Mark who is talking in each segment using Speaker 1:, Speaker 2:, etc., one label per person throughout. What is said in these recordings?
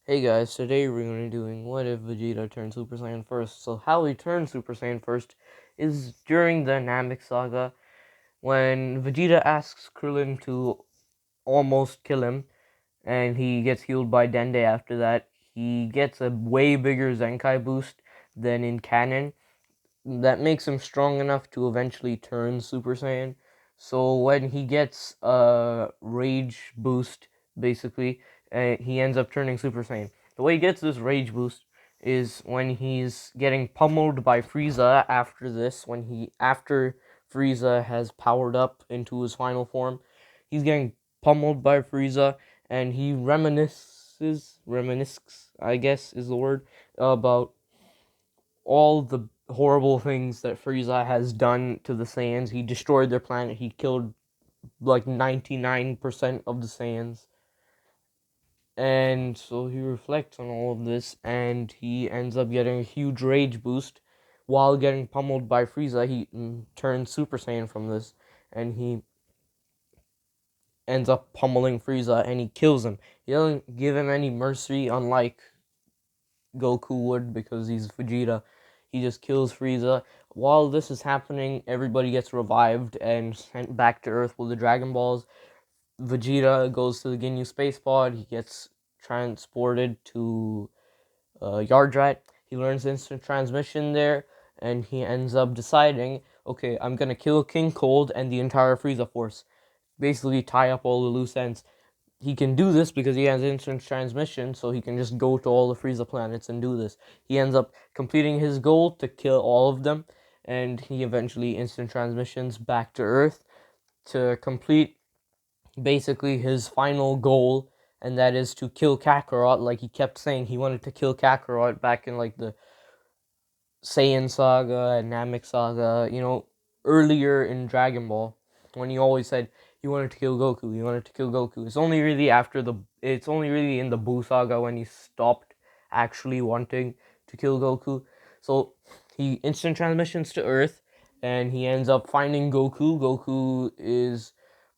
Speaker 1: Hey guys, today we're going to be doing what if Vegeta turned Super Saiyan first. So how he turned Super Saiyan first is during the Namek Saga when Vegeta asks Krillin to almost kill him and he gets healed by Dende after that. He gets a way bigger Zenkai boost than in canon that makes him strong enough to eventually turn Super Saiyan. So when he gets a rage boost, basically, he ends up turning Super Saiyan. The way he gets this rage boost is when he's getting pummeled by Frieza after this, after Frieza has powered up into his final form, he's getting pummeled by Frieza and he reminisces, I guess is the word, about all the horrible things that Frieza has done to the Saiyans. He destroyed their planet. He killed like 99% of the Saiyans. And so he reflects on all of this and he ends up getting a huge rage boost while getting pummeled by Frieza. He turns Super Saiyan from this and he ends up pummeling Frieza and he kills him. He doesn't give him any mercy, unlike Goku would, because he's Vegeta. He just kills Frieza. While this is happening, everybody gets revived and sent back to Earth with the Dragon Balls. Vegeta goes to the Ginyu space pod. He gets transported to Yardrat. He learns instant transmission there, and he ends up deciding, okay, I'm gonna kill King Cold and the entire Frieza force. Basically, tie up all the loose ends. He can do this because he has instant transmission, so he can just go to all the Frieza planets and do this. He ends up completing his goal to kill all of them, and he eventually instant transmissions back to Earth to complete basically his final goal, and that is to kill Kakarot. Like he kept saying, he wanted to kill Kakarot back in like the Saiyan Saga and Namek Saga, earlier in Dragon Ball, when he always said he wanted to kill Goku, he wanted to kill Goku. It's only really in the Buu Saga when he stopped actually wanting to kill Goku. So he instant transmissions to Earth, and he ends up finding Goku. Goku is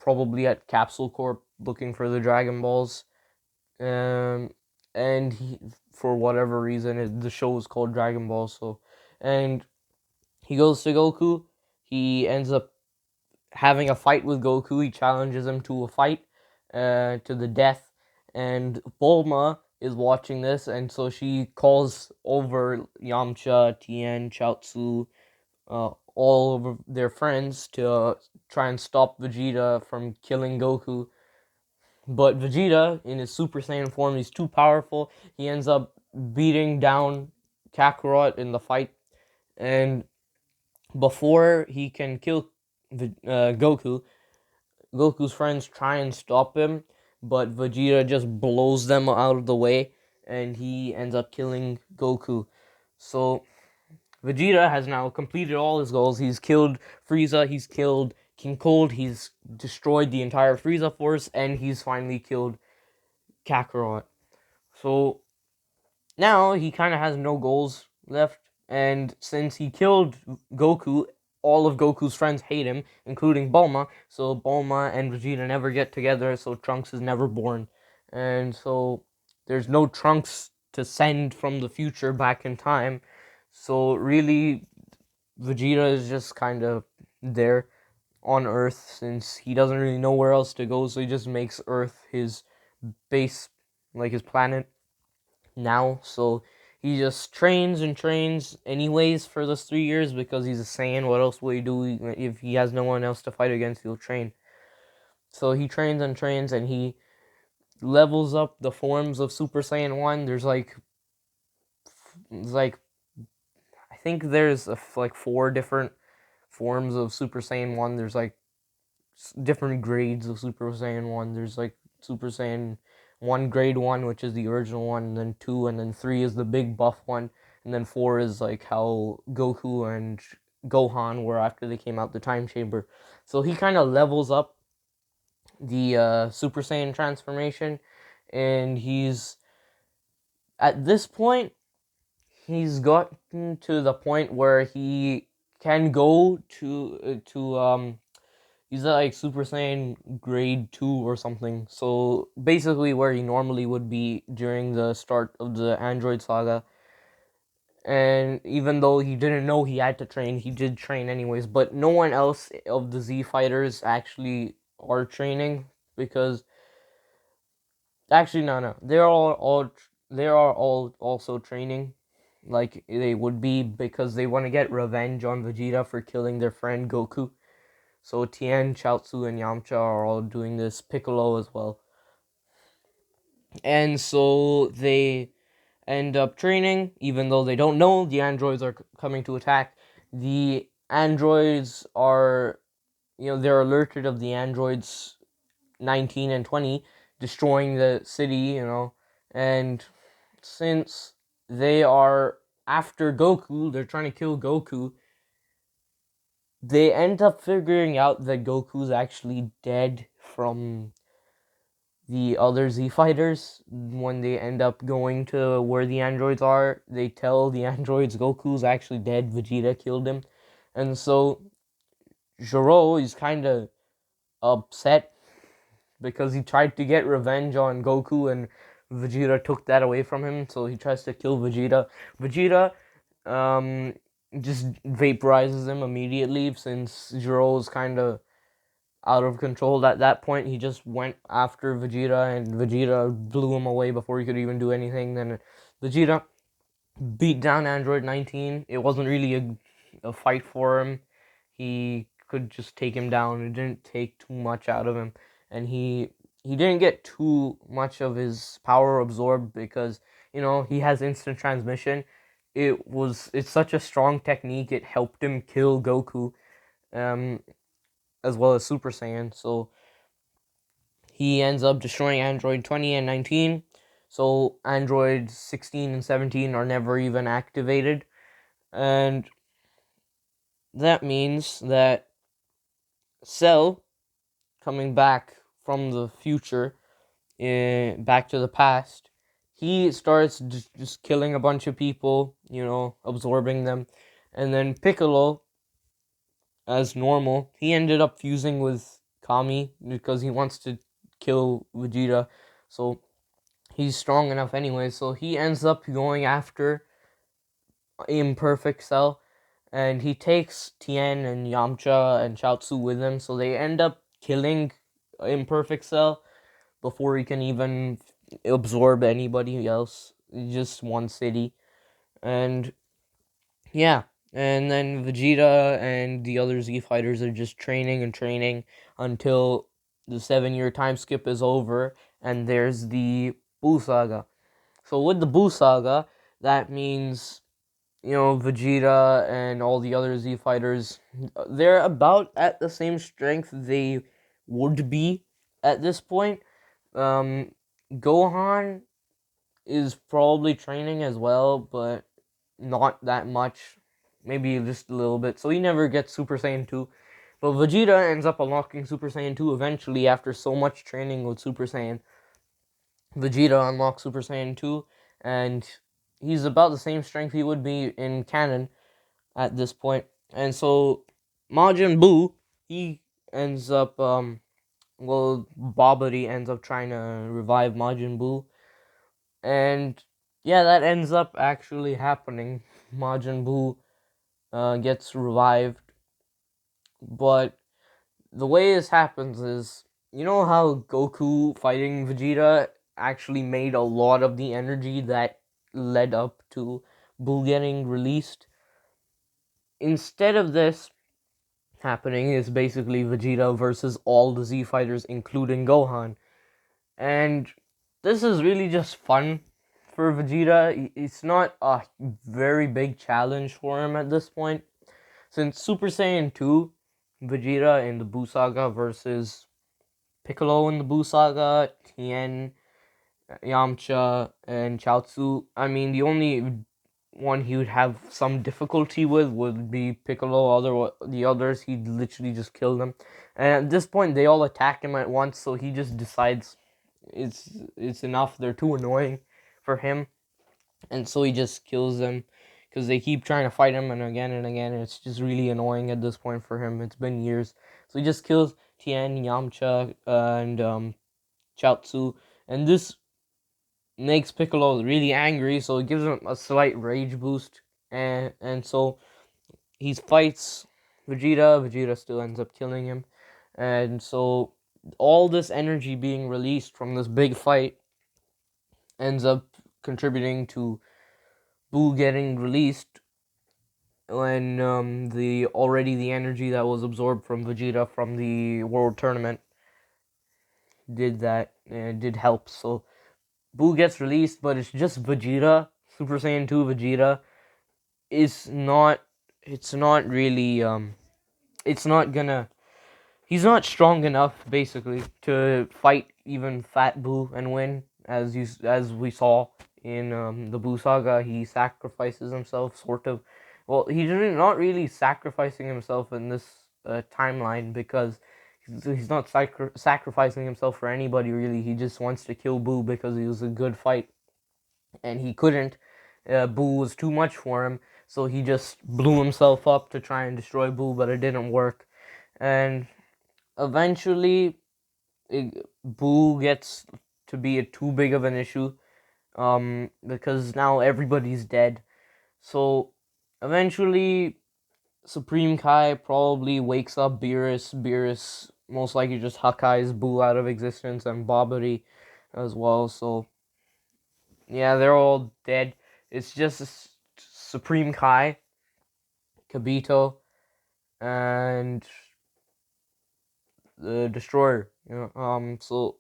Speaker 1: probably at Capsule Corp looking for the Dragon Balls. Um, and for whatever reason, the show is called Dragon Ball. So, and he goes to Goku. He ends up having a fight with Goku. He challenges him to a fight, to the death. And Bulma is watching this, and so she calls over Yamcha, Tien, Chaozu, all of their friends to try and stop Vegeta from killing Goku. But Vegeta, in his Super Saiyan form, he's too powerful. He ends up beating down Kakarot in the fight, and before he can kill Goku, Goku's friends try and stop him, but Vegeta just blows them out of the way, and he ends up killing Goku. So Vegeta has now completed all his goals. He's killed Frieza, he's killed King Cold, he's destroyed the entire Frieza force, and he's finally killed Kakarot. So now he kind of has no goals left, and since he killed Goku, all of Goku's friends hate him, including Bulma. So Bulma and Vegeta never get together. So Trunks is never born, and so there's no Trunks to send from the future back in time. So really, Vegeta is just kind of there on Earth since he doesn't really know where else to go. So he just makes Earth his base, like his planet now. So he just trains and trains anyways for those 3 years because he's a Saiyan. What else will he do if he has no one else to fight against? He'll train. So he trains and trains and he levels up the forms of Super Saiyan 1. There's like I think there's like four different forms of Super Saiyan 1. There's like different grades of Super Saiyan 1. There's like Super Saiyan 1 grade 1, which is the original one, and then 2, and then 3 is the big buff one, and then 4 is like how Goku and Gohan were after they came out the time chamber. So he kind of levels up the Super Saiyan transformation, and he's at this point he's gotten to the point where he can go to He's at like Super Saiyan grade 2 or something. So basically where he normally would be during the start of the Android saga. And even though he didn't know he had to train, he did train anyways. But no one else of the Z fighters actually are training, because actually no, they are all also training like they would be, because they want to get revenge on Vegeta for killing their friend Goku. So Tien, Chaozu, and Yamcha are all doing this. Piccolo as well. And so they end up training, even though they don't know the androids are coming to attack. The androids are, they're alerted of the androids 19 and 20 destroying the city, and since they are after Goku, they're trying to kill Goku. They end up figuring out that Goku's actually dead from the other Z fighters. When they end up going to where the androids are, they tell the androids Goku's actually dead, Vegeta killed him. And so Zoro is kind of upset because he tried to get revenge on Goku and Vegeta took that away from him, so he tries to kill Vegeta. Vegeta um, just vaporizes him immediately, since Zoro's kind of out of control at that point. He just went after Vegeta, and Vegeta blew him away before he could even do anything. Then Vegeta beat down Android 19. It wasn't really a fight for him. He could just take him down. It didn't take too much out of him, and he didn't get too much of his power absorbed, because he has instant transmission. It's such a strong technique. It helped him kill Goku, um, as well as Super Saiyan. So he ends up destroying Android 20 and 19. So Android 16 and 17 are never even activated. And that means that Cell, coming back from the future, back to the past, he starts just killing a bunch of people, absorbing them. And then Piccolo, as normal, he ended up fusing with Kami because he wants to kill Vegeta. So he's strong enough anyway. So he ends up going after Imperfect Cell, and he takes Tien and Yamcha and Chaozu with him. So they end up killing Imperfect Cell before he can even absorb anybody else. Just one city. And yeah, and then Vegeta and the other Z fighters are just training and training until the 7-year time skip is over, and there's the Buu Saga. So with the Buu Saga, that means Vegeta and all the other Z fighters, they're about at the same strength they would be at this point. Gohan is probably training as well, but not that much. Maybe just a little bit. So he never gets Super Saiyan 2. But Vegeta ends up unlocking Super Saiyan 2 eventually after so much training with Super Saiyan. Vegeta unlocks Super Saiyan 2, and he's about the same strength he would be in canon at this point. And so Majin Buu, he ends up, Babidi ends up trying to revive Majin Buu. And yeah, that ends up actually happening. Majin Buu gets revived. But the way this happens is, how Goku fighting Vegeta actually made a lot of the energy that led up to Buu getting released? Instead of this happening, is basically Vegeta versus all the Z fighters, including Gohan. And this is really just fun for Vegeta. It's not a very big challenge for him at this point. Since Super Saiyan 2, Vegeta in the Buu Saga versus Piccolo in the Buu Saga, Tien, Yamcha, and Chaozu. I mean, the only one he would have some difficulty with would be Piccolo. The others, he'd literally just kill them. And at this point, they all attack him at once, so he just decides it's enough. They're too annoying for him, and so he just kills them because they keep trying to fight him and again and again. And it's just really annoying at this point for him. It's been years, so he just kills Tien, Yamcha, and Chaozu, and this makes Piccolo really angry, so it gives him a slight rage boost, and so he fights Vegeta. Vegeta still ends up killing him, and so all this energy being released from this big fight ends up contributing to Boo getting released when the energy that was absorbed from Vegeta from the World Tournament did that, did help. So Boo gets released, but it's just Vegeta, Super Saiyan 2 Vegeta. Is not, it's not really, it's not gonna, he's not strong enough, basically, to fight even Fat Boo and win, as we saw in the Boo Saga. He sacrifices himself, sort of. Well, he's not really sacrificing himself in this timeline, because he's not sacrificing himself for anybody, really. He just wants to kill Boo because he was a good fight, and he couldn't. Boo was too much for him, so he just blew himself up to try and destroy Boo, but it didn't work. And eventually, Boo gets to be too big of an issue, because now everybody's dead. So eventually, Supreme Kai probably wakes up Beerus. Beerus most likely just Hakai's Boo out of existence, and Babidi as well. So yeah, they're all dead. It's just Supreme Kai, Kabito, and the Destroyer. So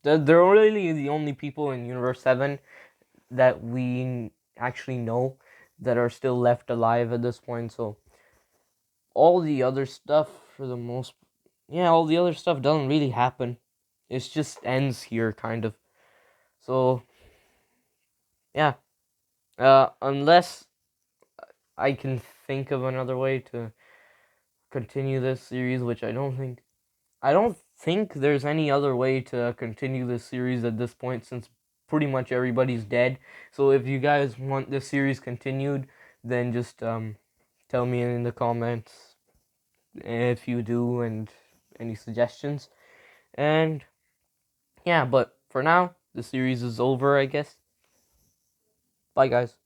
Speaker 1: they're really the only people in Universe 7 that we actually know that are still left alive at this point. So all the other stuff, for the most, yeah, all the other stuff doesn't really happen. It just ends here, kind of. So yeah, unless I can think of another way to continue this series, which I don't think there's any other way to continue this series at this point, since pretty much everybody's dead. So if you guys want this series continued, then just tell me in the comments if you do, and any suggestions. And yeah, but for now, the series is over, I guess. Bye, guys.